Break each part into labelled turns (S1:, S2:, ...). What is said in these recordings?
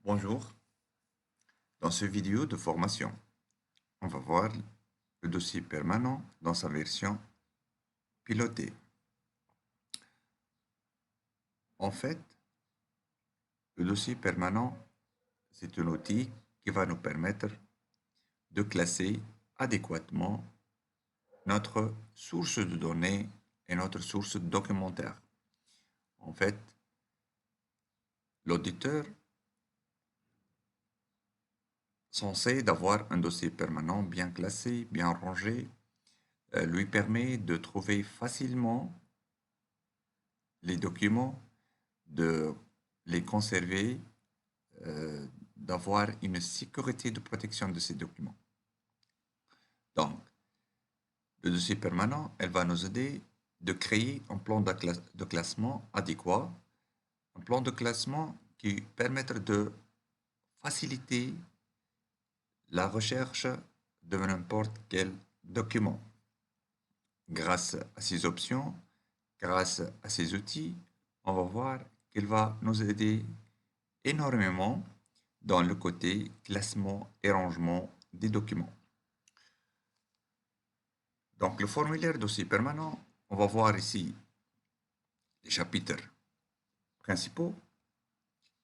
S1: Bonjour, dans cette vidéo de formation, on va voir le dossier permanent dans sa version pilotée. En fait, le dossier permanent, c'est un outil qui va nous permettre de classer adéquatement notre source de données et notre source documentaire. En fait, l'auditeur censé d'avoir un dossier permanent bien classé, bien rangé, lui permet de trouver facilement les documents, de les conserver, d'avoir une sécurité de protection de ces documents. Donc, le dossier permanent, elle va nous aider de créer un plan de classement adéquat, un plan de classement qui permettra de faciliter la recherche de n'importe quel document. Grâce à ces options, grâce à ces outils, on va voir qu'il va nous aider énormément dans le côté classement et rangement des documents. Donc, le formulaire dossier permanent, on va voir ici les chapitres principaux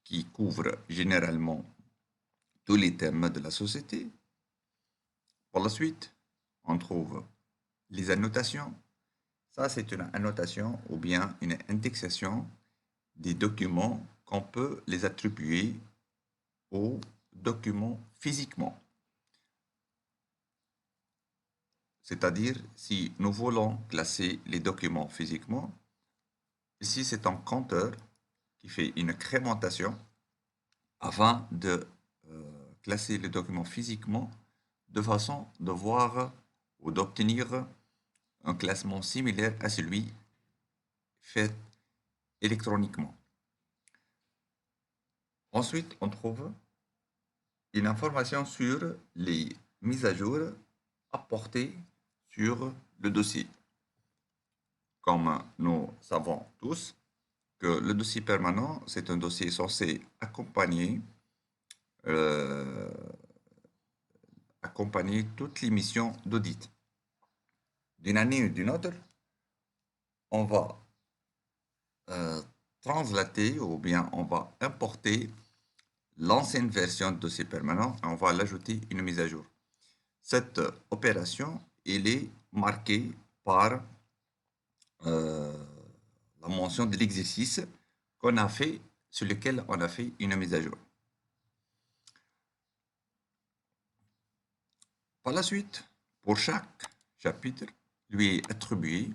S1: qui couvrent généralement tous les thèmes de la société. Par la suite, on trouve les annotations. Ça, c'est une annotation ou bien une indexation des documents qu'on peut les attribuer aux documents physiquement. C'est-à-dire, si nous voulons classer les documents physiquement, ici c'est un compteur qui fait une incrémentation afin de classer les documents physiquement de façon de voir ou d'obtenir un classement similaire à celui fait électroniquement. Ensuite, on trouve une information sur les mises à jour apportées sur le dossier. Comme nous savons tous que le dossier permanent, c'est un dossier censé accompagner, toutes les missions d'audit. D'une année ou d'une autre, on va translater ou bien on va importer l'ancienne version de dossier permanent et on va l'ajouter une mise à jour. Cette opération, elle est marquée par la mention de l'exercice qu'on a fait, sur lequel on a fait une mise à jour. Par la suite, pour chaque chapitre, lui est attribué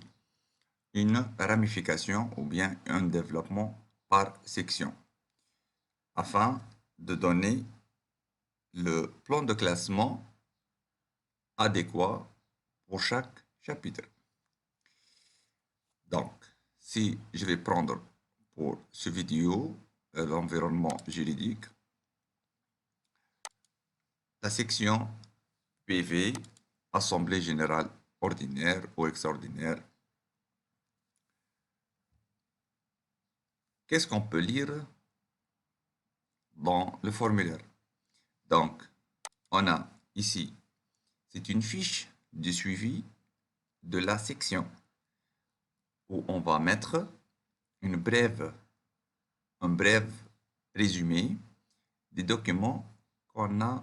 S1: une ramification ou bien un développement par section afin de donner le plan de classement adéquat pour chaque chapitre. Donc, si je vais prendre pour ce vidéo l'environnement juridique, la section PV, Assemblée générale ordinaire ou extraordinaire. Qu'est-ce qu'on peut lire dans le formulaire? Donc, on a ici, c'est une fiche de suivi de la section où on va mettre un bref résumé des documents qu'on a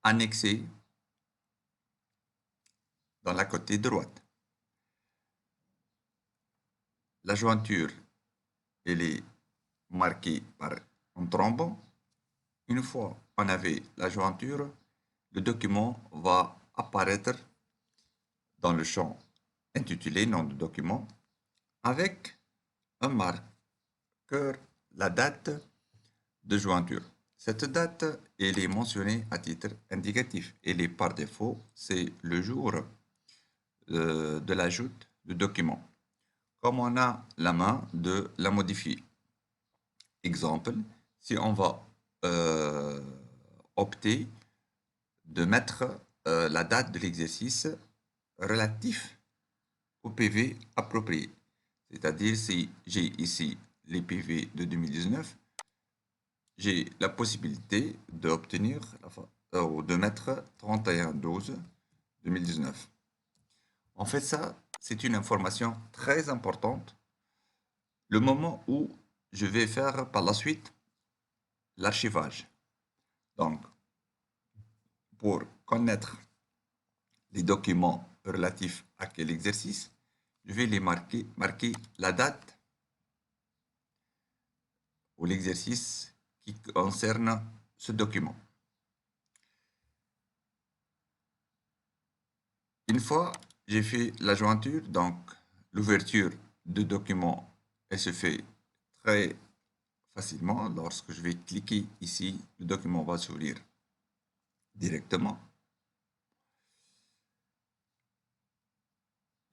S1: annexés dans la côté droite. La jointure, elle est marquée par un trombone. Une fois on avait la jointure, le document va apparaître dans le champ intitulé nom du document avec un marqueur, la date de jointure. Cette date, elle est mentionnée à titre indicatif. Elle est par défaut, c'est le jour de l'ajout du document. Comme on a la main de la modifier. Exemple, si on va opter de mettre la date de l'exercice relatif au PV approprié. C'est-à-dire si j'ai ici les PV de 2019, j'ai la possibilité d'obtenir ou de mettre 31/12/2019. En fait, ça, c'est une information très importante. Le moment où je vais faire par la suite l'archivage. Donc, pour connaître les documents relatifs à quel exercice, je vais les marquer la date ou l'exercice qui concerne ce document. Une fois j'ai fait la jointure, donc l'ouverture de document, elle se fait très facilement. Lorsque je vais cliquer ici, le document va s'ouvrir directement.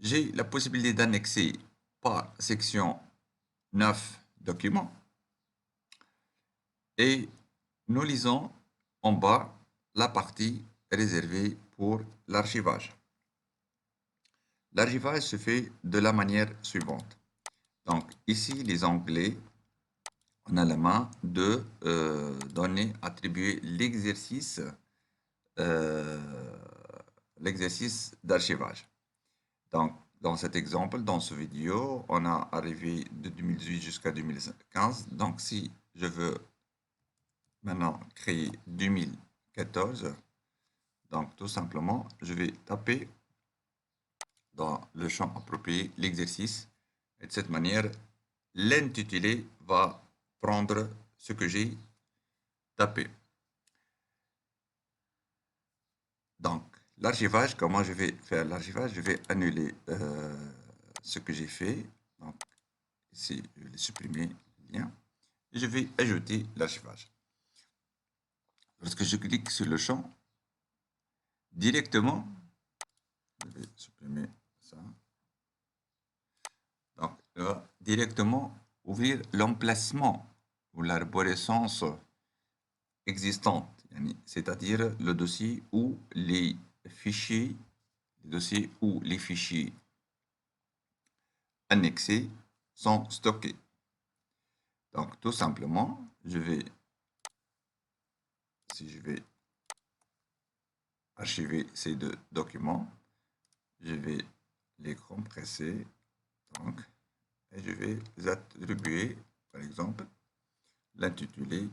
S1: J'ai la possibilité d'annexer par section 9 documents et nous lisons en bas la partie réservée pour l'archivage. L'archivage se fait de la manière suivante. Donc ici, les onglets, on a la main de donner, attribuer l'exercice d'archivage. Donc, dans cet exemple, dans ce vidéo, on a arrivé de 2018 jusqu'à 2015. Donc, si je veux maintenant créer 2014, donc tout simplement, je vais taper dans le champ approprié l'exercice. Et de cette manière, l'intitulé va prendre ce que j'ai tapé. Donc, l'archivage, comment je vais faire l'archivage? Je vais annuler ce que j'ai fait. Donc, ici, je vais supprimer le lien. Et je vais ajouter l'archivage. Lorsque je clique sur le champ, directement, je vais supprimer ça. Donc, il va directement ouvrir l'emplacement ou l'arborescence existante, c'est-à-dire le dossier où les fichiers, annexés sont stockés. Donc, tout simplement, si je vais archiver ces deux documents, je vais les compresser, donc, et je vais les attribuer, par exemple, l'intitulé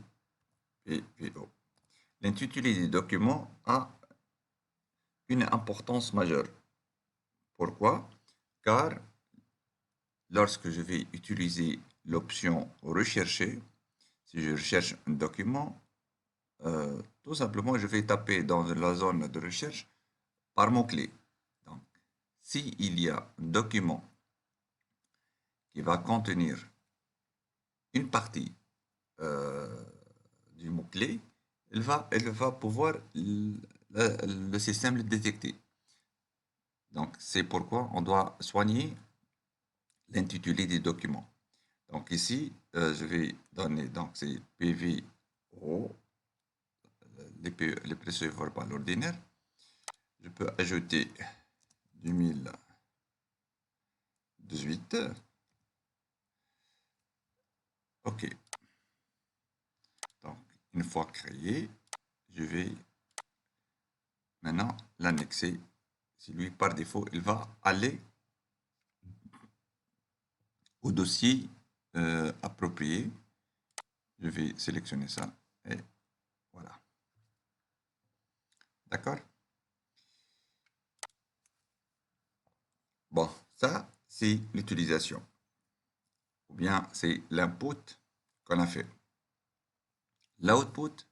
S1: PPO. L'intitulé des documents a une importance majeure. Pourquoi? Car lorsque je vais utiliser l'option rechercher, si je recherche un document, tout simplement, je vais taper dans la zone de recherche par mot-clé. Donc, s'il y a un document qui va contenir une partie du mot-clé, elle va pouvoir le système le détecter. Donc, c'est pourquoi on doit soigner l'intitulé des documents. Donc ici, je vais donner, donc c'est PVO, les procès verbal ordinaire. Je peux ajouter 2018. OK. Donc, une fois créé, je vais maintenant l'annexer. Si lui, par défaut, il va aller au dossier approprié. Je vais sélectionner ça et voilà. D'accord? Bon, ça, c'est l'utilisation. Ou bien c'est l'input qu'on a fait. L'output,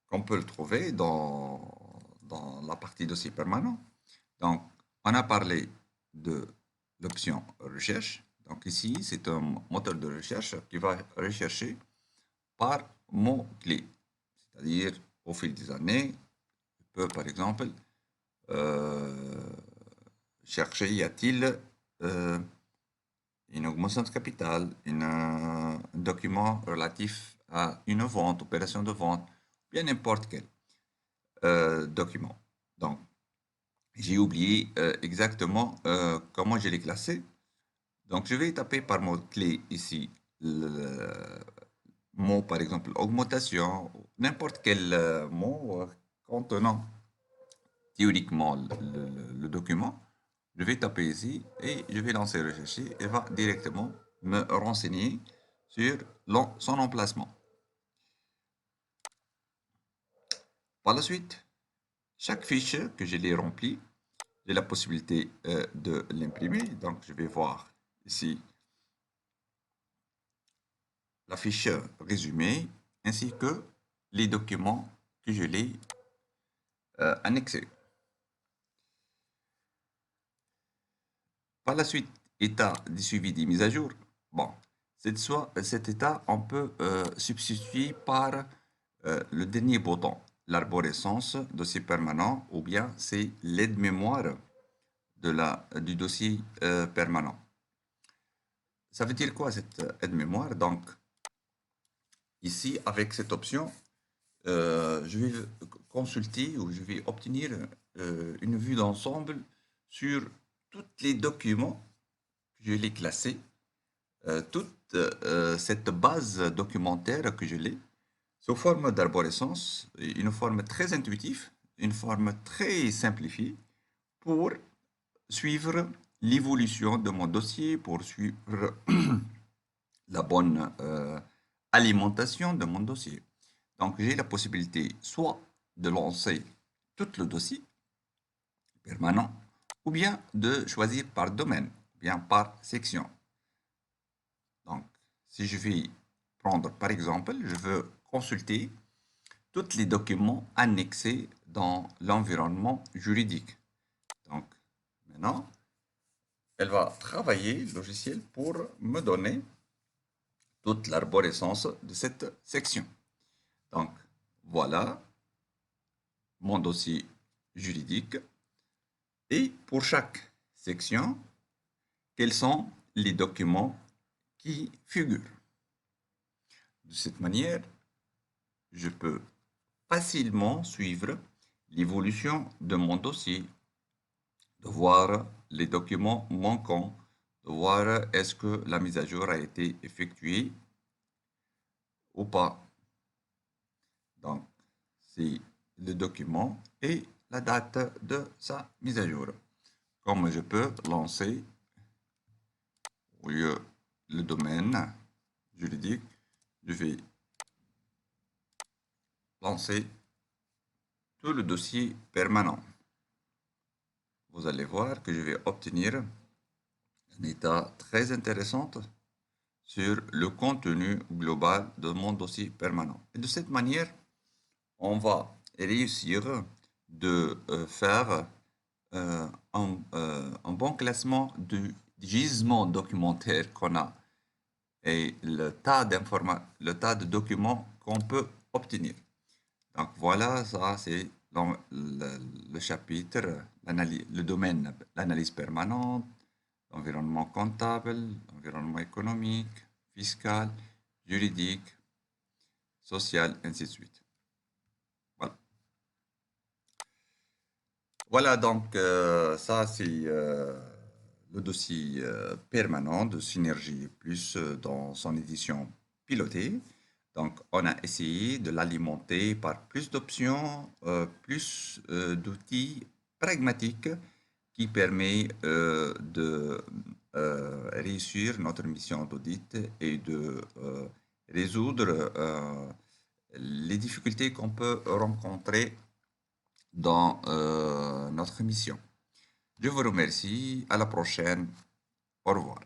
S1: qu'on peut le trouver dans la partie dossier permanent. Donc, on a parlé de l'option recherche. Donc ici, c'est un moteur de recherche qui va rechercher par mot-clé. C'est-à-dire, au fil des années, je peux par exemple chercher, y a-t-il une augmentation de capital, un document relatif à une vente, opération de vente, bien n'importe quel document. Donc, j'ai oublié exactement comment je l'ai classé. Donc, je vais taper par mot-clé ici le mot, par exemple, augmentation, n'importe quel mot contenant théoriquement le document. Je vais taper ici et je vais lancer rechercher et va directement me renseigner sur son emplacement. Par la suite, chaque fiche que je l'ai remplie, j'ai la possibilité de l'imprimer. Donc, je vais voir ici la fiche résumée ainsi que les documents que je l'ai annexés. Par la suite, état du suivi des mises à jour. Bon, cet état, on peut substituer par le dernier bouton, l'arborescence, dossier permanent, ou bien c'est l'aide-mémoire du dossier permanent. Ça veut dire quoi cette aide-mémoire? Donc, ici, avec cette option, je vais consulter ou je vais obtenir une vue d'ensemble sur tous les documents que je l'ai classés, toute cette base documentaire que je l'ai, sous forme d'arborescence, une forme très intuitive, une forme très simplifiée pour suivre l'évolution de mon dossier, pour suivre la bonne alimentation de mon dossier. Donc, j'ai la possibilité soit de lancer tout le dossier permanent, ou bien de choisir par domaine, ou bien par section. Donc, si je vais prendre par exemple, je veux consulter tous les documents annexés dans l'environnement juridique. Donc, maintenant, elle va travailler, le logiciel, pour me donner toute l'arborescence de cette section. Donc, voilà mon dossier juridique. Et pour chaque section, quels sont les documents qui figurent. De cette manière, je peux facilement suivre l'évolution de mon dossier, de voir les documents manquants, de voir est-ce que la mise à jour a été effectuée ou pas. Donc, c'est le document et la date de sa mise à jour. Comme je peux lancer le domaine juridique, je vais lancer tout le dossier permanent. Vous allez voir que je vais obtenir un état très intéressant sur le contenu global de mon dossier permanent. Et de cette manière, on va réussir de faire un bon classement du gisement documentaire qu'on a et le tas de documents qu'on peut obtenir. Donc voilà, ça c'est le chapitre, le domaine, l'analyse permanente, l'environnement comptable, l'environnement économique, fiscal, juridique, social, ainsi de suite. Voilà. Voilà, donc ça c'est le dossier permanent de Synergie Plus dans son édition pilotée. Donc, on a essayé de l'alimenter par plus d'options, plus d'outils pragmatiques qui permet de réussir notre mission d'audit et de résoudre les difficultés qu'on peut rencontrer dans notre mission. Je vous remercie. À la prochaine. Au revoir.